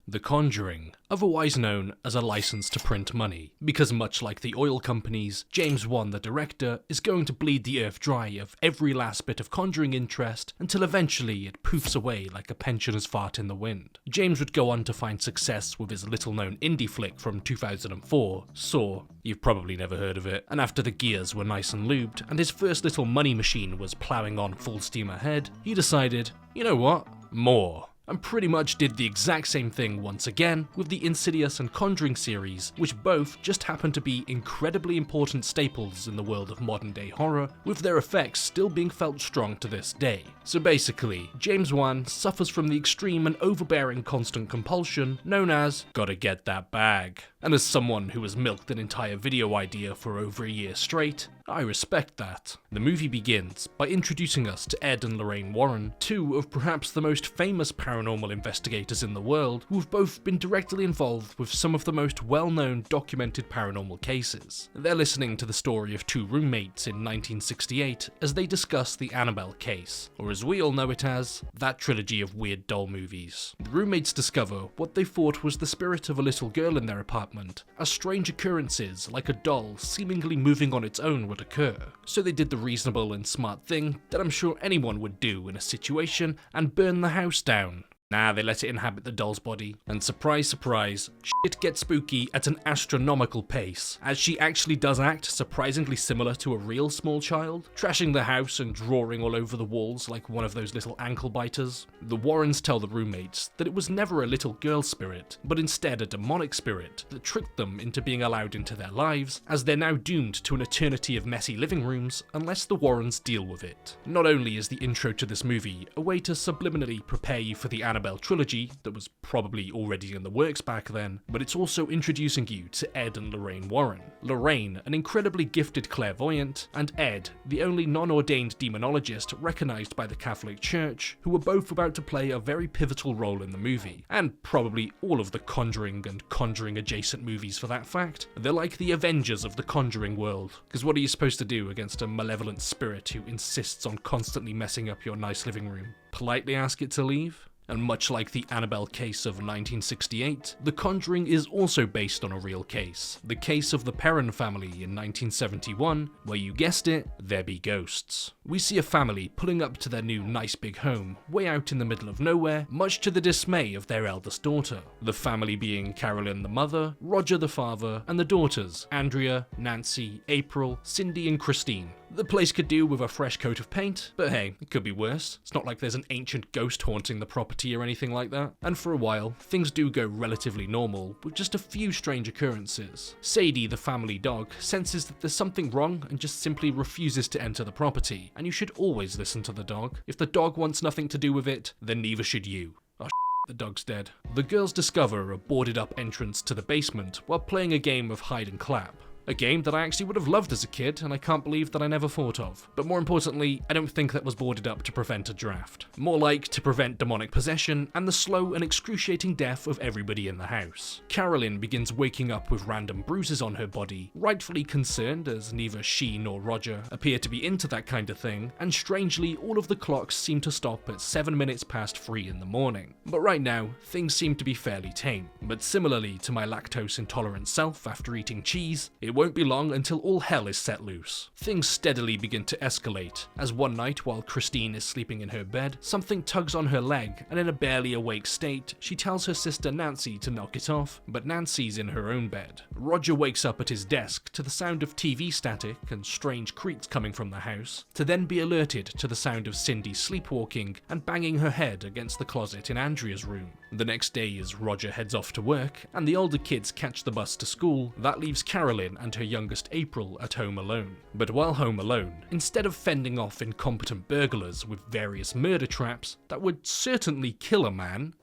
The Conjuring, otherwise known as a license to print money, because much like the oil companies, James Wan, the director, is going to bleed the earth dry of every last bit of Conjuring interest until eventually it poofs away like a pensioner's fart in the wind. James would go on to find success with his little-known indie flick from 2004, Saw. You've probably never heard of it, and after the gears were nice and lubed and his first little money machine was ploughing on full steam ahead, he decided, you know what, more. And pretty much did the exact same thing once again with the Insidious and Conjuring series, which both just happen to be incredibly important staples in the world of modern day horror, with their effects still being felt strong to this day. So basically, James Wan suffers from the extreme and overbearing constant compulsion known as gotta get that bag. And as someone who has milked an entire video idea for over a year straight, I respect that. The movie begins by introducing us to Ed and Lorraine Warren, two of perhaps the most famous paranormal investigators in the world, who have both been directly involved with some of the most well-known documented paranormal cases. They're listening to the story of two roommates in 1968 as they discuss the Annabelle case, or as we all know it as, that trilogy of weird doll movies. The roommates discover what they thought was the spirit of a little girl in their apartment, as strange occurrences like a doll seemingly moving on its own would occur. So they did the reasonable and smart thing that I'm sure anyone would do in a situation and burn the house down. Nah, they let it inhabit the doll's body, and surprise surprise, shit gets spooky at an astronomical pace, as she actually does act surprisingly similar to a real small child, trashing the house and drawing all over the walls like one of those little ankle biters. The Warrens tell the roommates that it was never a little girl spirit, but instead a demonic spirit that tricked them into being allowed into their lives, as they're now doomed to an eternity of messy living rooms unless the Warrens deal with it. Not only is the intro to this movie a way to subliminally prepare you for the Annabelle trilogy that was probably already in the works back then, but it's also introducing you to Ed and Lorraine Warren. Lorraine, an incredibly gifted clairvoyant, and Ed, the only non-ordained demonologist recognized by the Catholic Church, who were both about to play a very pivotal role in the movie, and probably all of the Conjuring and Conjuring adjacent movies for that fact. They're like the Avengers of the Conjuring world, because what are you supposed to do against a malevolent spirit who insists on constantly messing up your nice living room? Politely ask it to leave? And much like the Annabelle case of 1968, The Conjuring is also based on a real case, the case of the Perron family in 1971, where you guessed it, there be ghosts. We see a family pulling up to their new nice big home, way out in the middle of nowhere, much to the dismay of their eldest daughter. The family being Carolyn the mother, Roger the father, and the daughters, Andrea, Nancy, April, Cindy, and Christine. The place could do with a fresh coat of paint, but hey, it could be worse. It's not like there's an ancient ghost haunting the property or anything like that. And for a while, things do go relatively normal, with just a few strange occurrences. Sadie, the family dog, senses that there's something wrong and just simply refuses to enter the property, and you should always listen to the dog. If the dog wants nothing to do with it, then neither should you. The dog's dead. The girls discover a boarded up entrance to the basement while playing a game of hide and clap. A game that I actually would have loved as a kid, and I can't believe that I never thought of. But more importantly, I don't think that was boarded up to prevent a draft. More like to prevent demonic possession and the slow and excruciating death of everybody in the house. Carolyn begins waking up with random bruises on her body, rightfully concerned as neither she nor Roger appear to be into that kind of thing, and strangely all of the clocks seem to stop at 7 minutes past 3 in the morning. But right now, things seem to be fairly tame. But similarly to my lactose intolerant self after eating cheese, it won't be long until all hell is set loose. Things steadily begin to escalate, as one night while Christine is sleeping in her bed, something tugs on her leg, and in a barely awake state, she tells her sister Nancy to knock it off, but Nancy's in her own bed. Roger wakes up at his desk to the sound of TV static and strange creaks coming from the house, to then be alerted to the sound of Cindy sleepwalking and banging her head against the closet in Andrea's room. The next day as Roger heads off to work, and the older kids catch the bus to school, that leaves Carolyn and her youngest April at home alone. But while home alone, instead of fending off incompetent burglars with various murder traps that would certainly kill a man,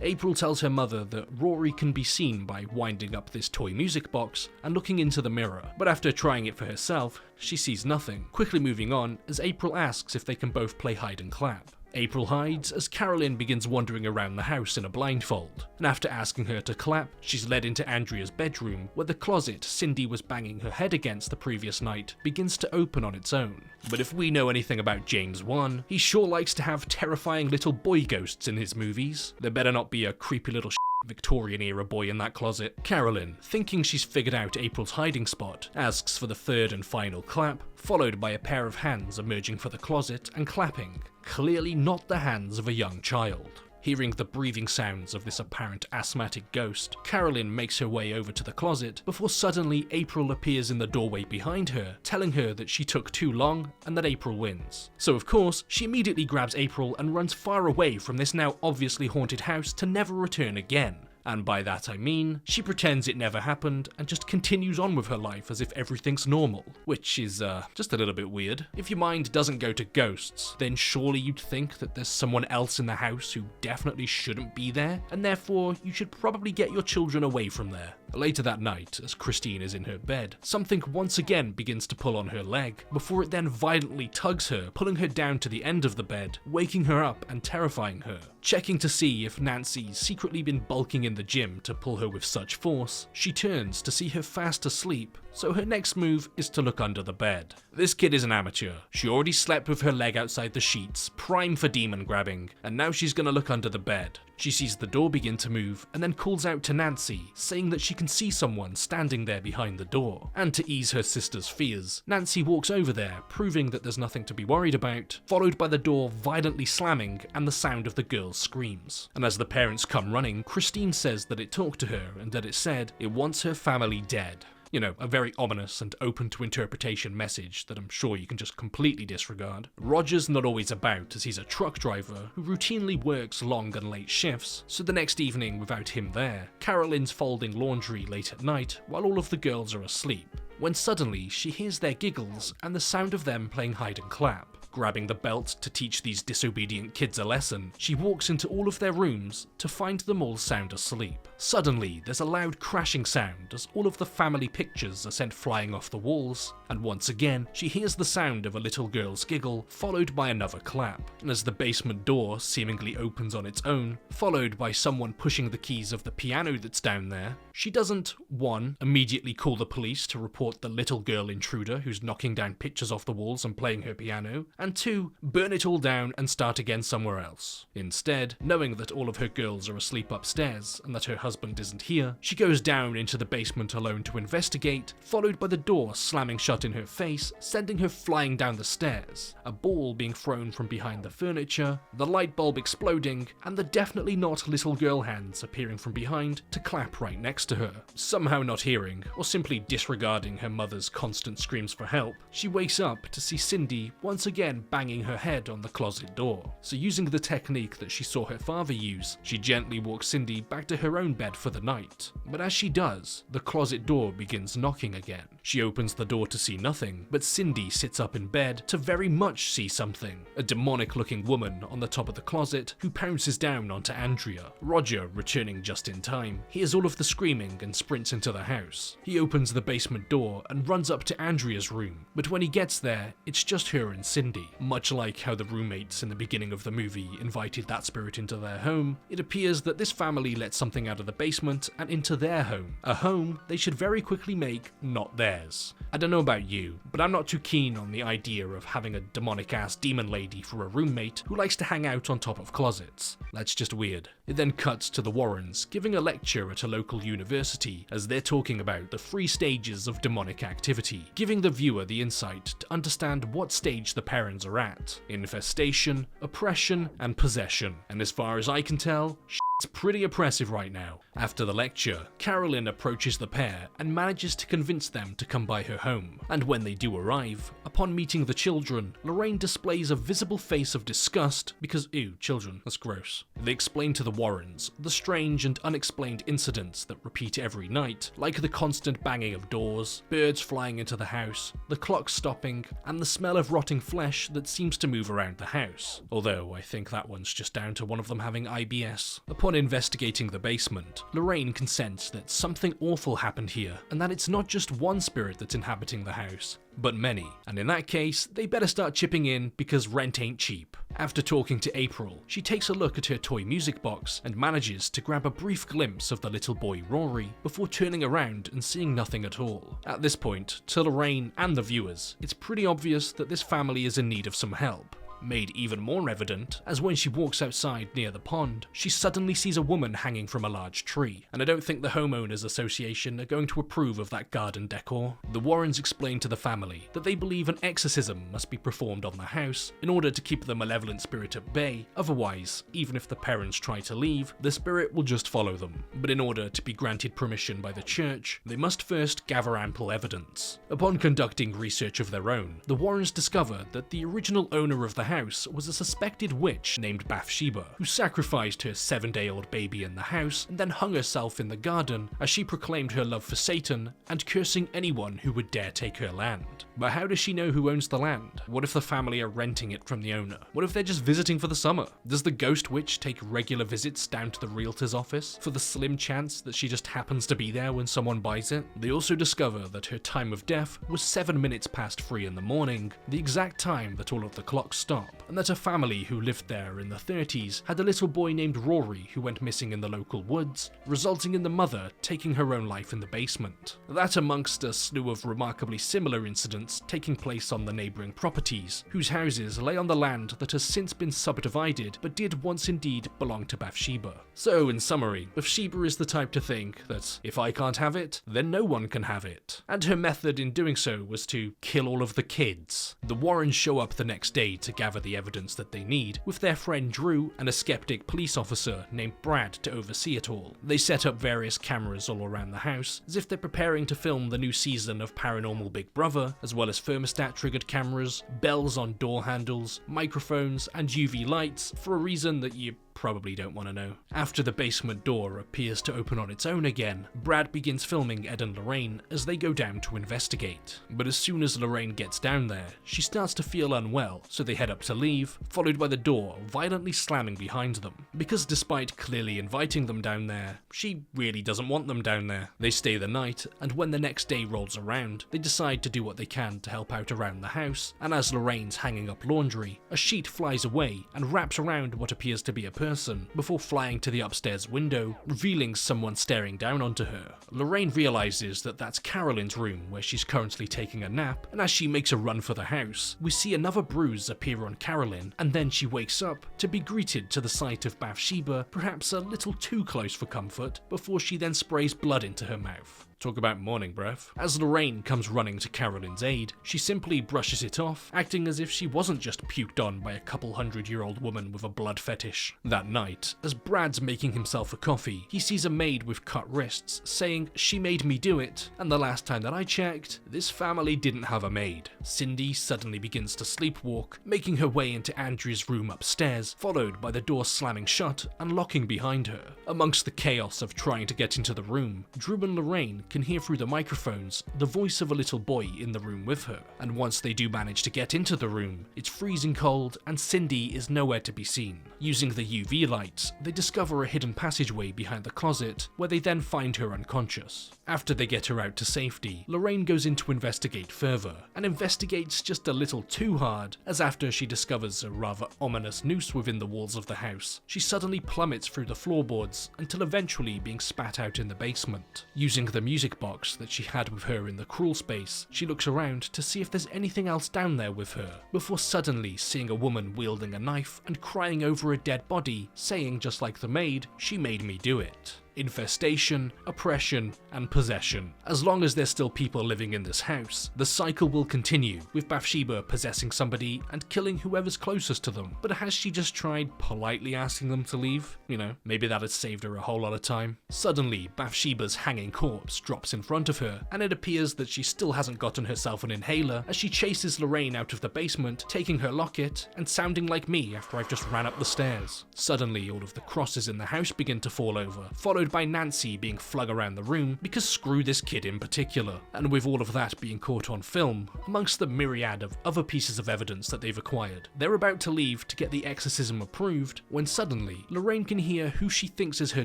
April tells her mother that Rory can be seen by winding up this toy music box and looking into the mirror, but after trying it for herself, she sees nothing, quickly moving on as April asks if they can both play hide and clap. April hides as Carolyn begins wandering around the house in a blindfold, and after asking her to clap, she's led into Andrea's bedroom, where the closet Cindy was banging her head against the previous night begins to open on its own. But if we know anything about James Wan, he sure likes to have terrifying little boy ghosts in his movies. There better not be a creepy little Victorian-era boy in that closet. Carolyn, thinking she's figured out April's hiding spot, asks for the third and final clap, followed by a pair of hands emerging from the closet and clapping, clearly not the hands of a young child. Hearing the breathing sounds of this apparent asthmatic ghost, Carolyn makes her way over to the closet before suddenly April appears in the doorway behind her, telling her that she took too long and that April wins. So of course, she immediately grabs April and runs far away from this now obviously haunted house to never return again. And by that I mean, she pretends it never happened and just continues on with her life as if everything's normal, which is just a little bit weird. If your mind doesn't go to ghosts, then surely you'd think that there's someone else in the house who definitely shouldn't be there, and therefore you should probably get your children away from there. Later that night, as Christine is in her bed, something once again begins to pull on her leg, before it then violently tugs her, pulling her down to the end of the bed, waking her up and terrifying her. Checking to see if Nancy's secretly been bulking in the gym to pull her with such force, she turns to see her fast asleep, so her next move is to look under the bed. This kid is an amateur. She already slept with her leg outside the sheets, prime for demon grabbing, and now she's gonna look under the bed. She sees the door begin to move and then calls out to Nancy, saying that she can see someone standing there behind the door. And to ease her sister's fears, Nancy walks over there, proving that there's nothing to be worried about, followed by the door violently slamming and the sound of the girl's screams. And as the parents come running, Christine says that it talked to her and that it said it wants her family dead. You know, a very ominous and open to interpretation message that I'm sure you can just completely disregard. Roger's not always about, as he's a truck driver who routinely works long and late shifts, so the next evening without him there, Carolyn's folding laundry late at night while all of the girls are asleep, when suddenly she hears their giggles and the sound of them playing hide and clap. Grabbing the belt to teach these disobedient kids a lesson, she walks into all of their rooms to find them all sound asleep. Suddenly, there's a loud crashing sound as all of the family pictures are sent flying off the walls, and once again, she hears the sound of a little girl's giggle, followed by another clap. And as the basement door seemingly opens on its own, followed by someone pushing the keys of the piano that's down there, she doesn't, 1, immediately call the police to report the little girl intruder who's knocking down pictures off the walls and playing her piano, and 2, burn it all down and start again somewhere else. Instead, knowing that all of her girls are asleep upstairs and that her husband isn't here, she goes down into the basement alone to investigate, followed by the door slamming shut in her face, sending her flying down the stairs, a ball being thrown from behind the furniture, the light bulb exploding, and the definitely not little girl hands appearing from behind to clap right next to her. Somehow not hearing, or simply disregarding her mother's constant screams for help, she wakes up to see Cindy once again banging her head on the closet door. So using the technique that she saw her father use, she gently walks Cindy back to her own bed for the night. But as she does, the closet door begins knocking again. She opens the door to see nothing, but Cindy sits up in bed to very much see something. A demonic looking woman on the top of the closet who pounces down onto Andrea. Roger, returning just in time, hears all of the screaming and sprints into the house. He opens the basement door and runs up to Andrea's room, but when he gets there, it's just her and Cindy. Much like how the roommates in the beginning of the movie invited that spirit into their home, it appears that this family let something out of the basement and into their home, a home they should very quickly make not theirs. I don't know about you, but I'm not too keen on the idea of having a demonic-ass demon lady for a roommate who likes to hang out on top of closets. That's just weird. It then cuts to the Warrens giving a lecture at a local university as they're talking about the 3 stages of demonic activity, giving the viewer the insight to understand what stage the parents are at: infestation, oppression, and possession. And as far as I can tell, it's pretty oppressive right now. After the lecture, Carolyn approaches the pair and manages to convince them to come by her home. And when they do arrive, upon meeting the children, Lorraine displays a visible face of disgust because, ew, children, that's gross. They explain to the Warrens the strange and unexplained incidents that repeat every night, like the constant banging of doors, birds flying into the house, the clock stopping, and the smell of rotting flesh that seems to move around the house. Although I think that one's just down to one of them having IBS. Upon investigating the basement, Lorraine can sense that something awful happened here, and that it's not just one spirit that's inhabiting the house, but many. And in that case, they better start chipping in because rent ain't cheap. After talking to April, she takes a look at her toy music box and manages to grab a brief glimpse of the little boy Rory before turning around and seeing nothing at all. At this point, to Lorraine and the viewers, it's pretty obvious that this family is in need of some help. made even more evident as when she walks outside near the pond, she suddenly sees a woman hanging from a large tree, and I don't think the homeowners association are going to approve of that garden decor. The Warrens explain to the family that they believe an exorcism must be performed on the house in order to keep the malevolent spirit at bay, otherwise, even if the parents try to leave, the spirit will just follow them. But in order to be granted permission by the church, they must first gather ample evidence. Upon conducting research of their own, the Warrens discover that the original owner of the house was a suspected witch named Bathsheba, who sacrificed her 7-day-old baby in the house and then hung herself in the garden as she proclaimed her love for Satan and cursing anyone who would dare take her land. But how does she know who owns the land? What if the family are renting it from the owner? What if they're just visiting for the summer? Does the ghost witch take regular visits down to the realtor's office for the slim chance that she just happens to be there when someone buys it? They also discover that her time of death was 7 minutes past 3 in the morning, the exact time that all of the clocks stop, and that a family who lived there in the 30s had a little boy named Rory who went missing in the local woods, resulting in the mother taking her own life in the basement. That amongst a slew of remarkably similar incidents taking place on the neighbouring properties, whose houses lay on the land that has since been subdivided but did once indeed belong to Bathsheba. So in summary, Bathsheba is the type to think that if I can't have it, then no one can have it. And her method in doing so was to kill all of the kids. The Warrens show up the next day to gather the evidence that they need, with their friend Drew and a skeptic police officer named Brad to oversee it all. They set up various cameras all around the house, as if they're preparing to film the new season of Paranormal Big Brother, as well as thermostat-triggered cameras, bells on door handles, microphones, and UV lights, for a reason that you probably don't want to know. After the basement door appears to open on its own again, Brad begins filming Ed and Lorraine as they go down to investigate. But as soon as Lorraine gets down there, she starts to feel unwell, so they head up to leave, followed by the door violently slamming behind them. Because despite clearly inviting them down there, she really doesn't want them down there. They stay the night, and when the next day rolls around, they decide to do what they can to help out around the house, and as Lorraine's hanging up laundry, a sheet flies away and wraps around what appears to be a person before flying to the upstairs window, revealing someone staring down onto her. Lorraine realizes that that's Carolyn's room where she's currently taking a nap, and as she makes a run for the house, we see another bruise appear on Carolyn, and then she wakes up to be greeted to the sight of Bathsheba, perhaps a little too close for comfort, before she then sprays blood into her mouth. Talk about morning breath. As Lorraine comes running to Carolyn's aid, she simply brushes it off, acting as if she wasn't just puked on by a couple 100-year-old woman with a blood fetish. That night, as Brad's making himself a coffee, he sees a maid with cut wrists, saying, "She made me do it," and the last time that I checked, this family didn't have a maid. Cindy suddenly begins to sleepwalk, making her way into Andrew's room upstairs, followed by the door slamming shut and locking behind her. Amongst the chaos of trying to get into the room, Drew and Lorraine can hear through the microphones the voice of a little boy in the room with her, and once they do manage to get into the room, it's freezing cold and Cindy is nowhere to be seen. Using the UV lights, they discover a hidden passageway behind the closet, where they then find her unconscious. After they get her out to safety, Lorraine goes in to investigate further, and investigates just a little too hard, as after she discovers a rather ominous noose within the walls of the house, she suddenly plummets through the floorboards until eventually being spat out in the basement. Using the music box that she had with her in the crawl space, she looks around to see if there's anything else down there with her, before suddenly seeing a woman wielding a knife and crying over a dead body, saying just like the maid, "She made me do it." Infestation, oppression, and possession. As long as there's still people living in this house, the cycle will continue, with Bathsheba possessing somebody and killing whoever's closest to them. But has she just tried politely asking them to leave? You know, maybe that had saved her a whole lot of time. Suddenly, Bathsheba's hanging corpse drops in front of her, and it appears that she still hasn't gotten herself an inhaler as she chases Lorraine out of the basement, taking her locket and sounding like me after I've just ran up the stairs. Suddenly, all of the crosses in the house begin to fall over, followed by Nancy being flung around the room because screw this kid in particular. And with all of that being caught on film, amongst the myriad of other pieces of evidence that they've acquired, they're about to leave to get the exorcism approved when suddenly Lorraine can hear who she thinks is her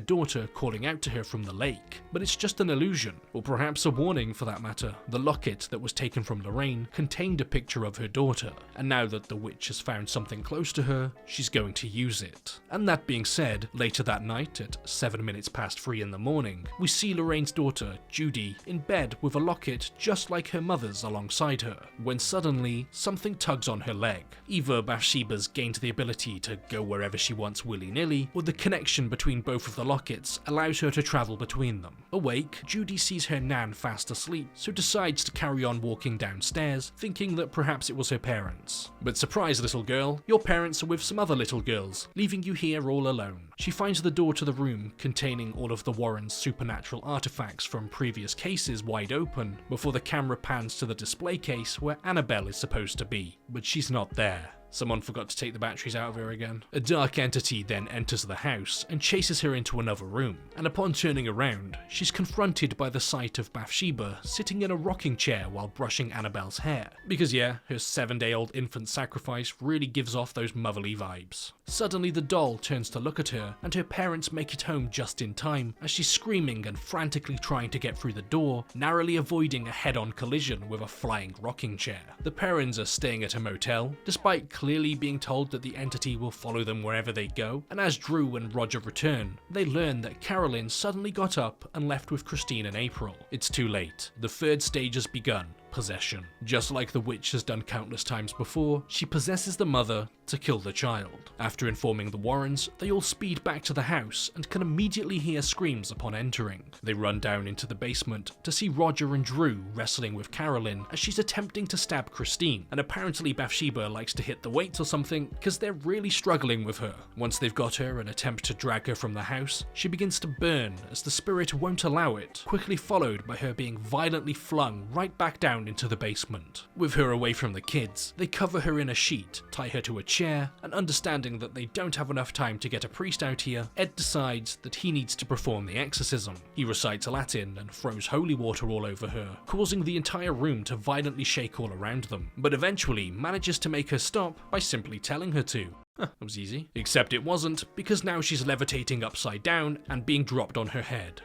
daughter calling out to her from the lake. But it's just an illusion, or perhaps a warning for that matter. The locket that was taken from Lorraine contained a picture of her daughter, and now that the witch has found something close to her, she's going to use it. And that being said, later that night at 7 minutes past 3 in the morning, we see Lorraine's daughter, Judy, in bed with a locket just like her mother's alongside her, when suddenly something tugs on her leg. Either Bathsheba's gained the ability to go wherever she wants willy-nilly, or the connection between both of the lockets allows her to travel between them. Awake, Judy sees her nan fast asleep, so decides to carry on walking downstairs, thinking that perhaps it was her parents. But surprise, little girl, your parents are with some other little girls, leaving you here all alone. She finds the door to the room containing all of the Warrens' supernatural artifacts from previous cases wide open, before the camera pans to the display case where Annabelle is supposed to be, but she's not there. Someone forgot to take the batteries out of her again. A dark entity then enters the house and chases her into another room, and upon turning around, she's confronted by the sight of Bathsheba sitting in a rocking chair while brushing Annabelle's hair. Because yeah, her 7-day-old infant sacrifice really gives off those motherly vibes. Suddenly the doll turns to look at her, and her parents make it home just in time as she's screaming and frantically trying to get through the door, narrowly avoiding a head-on collision with a flying rocking chair. The parents are staying at a motel, despite clearly being told that the entity will follow them wherever they go, and as Drew and Roger return, they learn that Carolyn suddenly got up and left with Christine and April. It's too late. The third stage has begun. Possession. Just like the witch has done countless times before, she possesses the mother to kill the child. After informing the Warrens, they all speed back to the house and can immediately hear screams upon entering. They run down into the basement to see Roger and Drew wrestling with Carolyn as she's attempting to stab Christine, and apparently Bathsheba likes to hit the weights or something because they're really struggling with her. Once they've got her and attempt to drag her from the house, she begins to burn as the spirit won't allow it, quickly followed by her being violently flung right back down into the basement. With her away from the kids, they cover her in a sheet, tie her to a chair, and understanding that they don't have enough time to get a priest out here, Ed decides that he needs to perform the exorcism. He recites Latin and throws holy water all over her, causing the entire room to violently shake all around them, but eventually manages to make her stop by simply telling her to. That was easy. Except it wasn't, because now she's levitating upside down and being dropped on her head.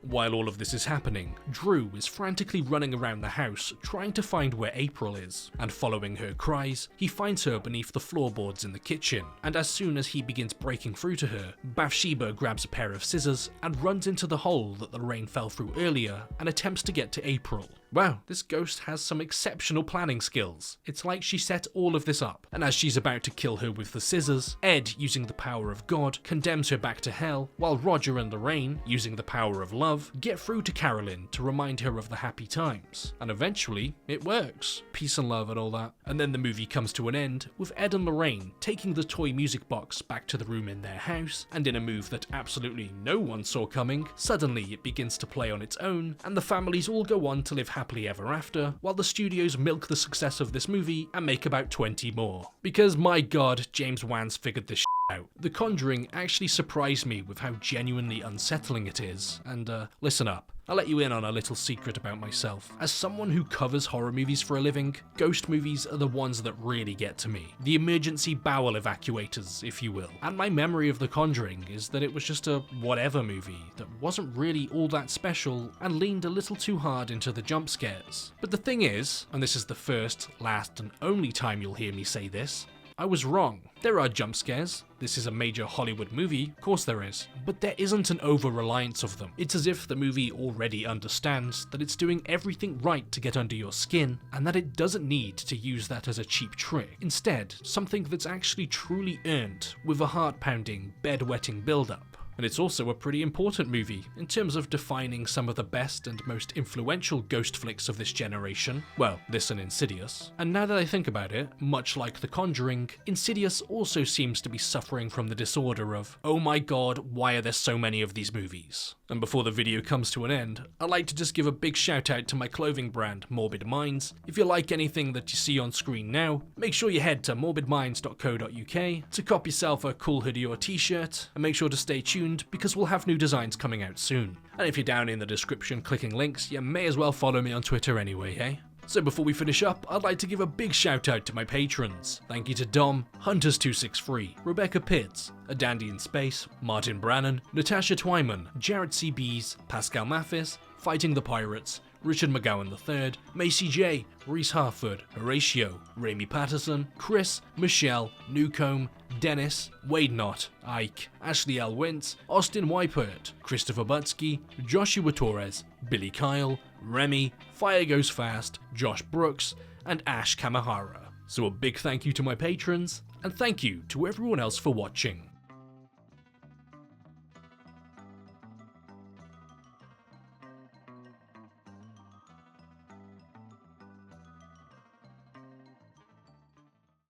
While all of this is happening, Drew is frantically running around the house trying to find where April is, and following her cries, he finds her beneath the floorboards in the kitchen, and as soon as he begins breaking through to her, Bathsheba grabs a pair of scissors and runs into the hole that Lorraine fell through earlier and attempts to get to April. Wow, this ghost has some exceptional planning skills. It's like she set all of this up, and as she's about to kill her with the scissors, Ed, using the power of God, condemns her back to hell, while Roger and Lorraine, using the power of love, get through to Carolyn to remind her of the happy times. And eventually, it works. Peace and love and all that. And then the movie comes to an end, with Ed and Lorraine taking the toy music box back to the room in their house, and in a move that absolutely no one saw coming, suddenly it begins to play on its own, and the families all go on to live happily ever after, while the studios milk the success of this movie and make about 20 more. Because my god, James Wan's figured this out. The Conjuring actually surprised me with how genuinely unsettling it is, and listen up. I'll let you in on a little secret about myself. As someone who covers horror movies for a living, ghost movies are the ones that really get to me. The emergency bowel evacuators, if you will. And my memory of The Conjuring is that it was just a whatever movie that wasn't really all that special and leaned a little too hard into the jump scares. But the thing is, and this is the first, last, and only time you'll hear me say this, I was wrong. There are jump scares. This is a major Hollywood movie, of course there is. But there isn't an over-reliance of them. It's as if the movie already understands that it's doing everything right to get under your skin, and that it doesn't need to use that as a cheap trick. Instead, something that's actually truly earned, with a heart-pounding, bed-wetting build-up. And it's also a pretty important movie in terms of defining some of the best and most influential ghost flicks of this generation. Well, this and Insidious. And now that I think about it, much like The Conjuring, Insidious also seems to be suffering from the disorder of, oh my god, why are there so many of these movies? And before the video comes to an end, I'd like to just give a big shout out to my clothing brand, Morbid Minds. If you like anything that you see on screen now, make sure you head to morbidminds.co.uk to cop yourself a cool hoodie or t-shirt, and make sure to stay tuned because we'll have new designs coming out soon. And if you're down in the description clicking links, you may as well follow me on Twitter anyway, hey? So before we finish up, I'd like to give a big shout out to my patrons. Thank you to Dom, Hunters263, Rebecca Pitts, A Dandy in Space, Martin Brannan, Natasha Twyman, Jared CBs, Pascal Mathis, Fighting the Pirates, Richard McGowan III, Macy J, Reese Harford, Horatio, Ramey Patterson, Chris, Michelle, Newcomb, Dennis, Wade Knott, Ike, Ashley L. Wintz, Austin Weipert, Christopher Butsky, Joshua Torres, Billy Kyle, Remy, Fire Goes Fast, Josh Brooks, and Ash Kamahara. So a big thank you to my patrons, and thank you to everyone else for watching.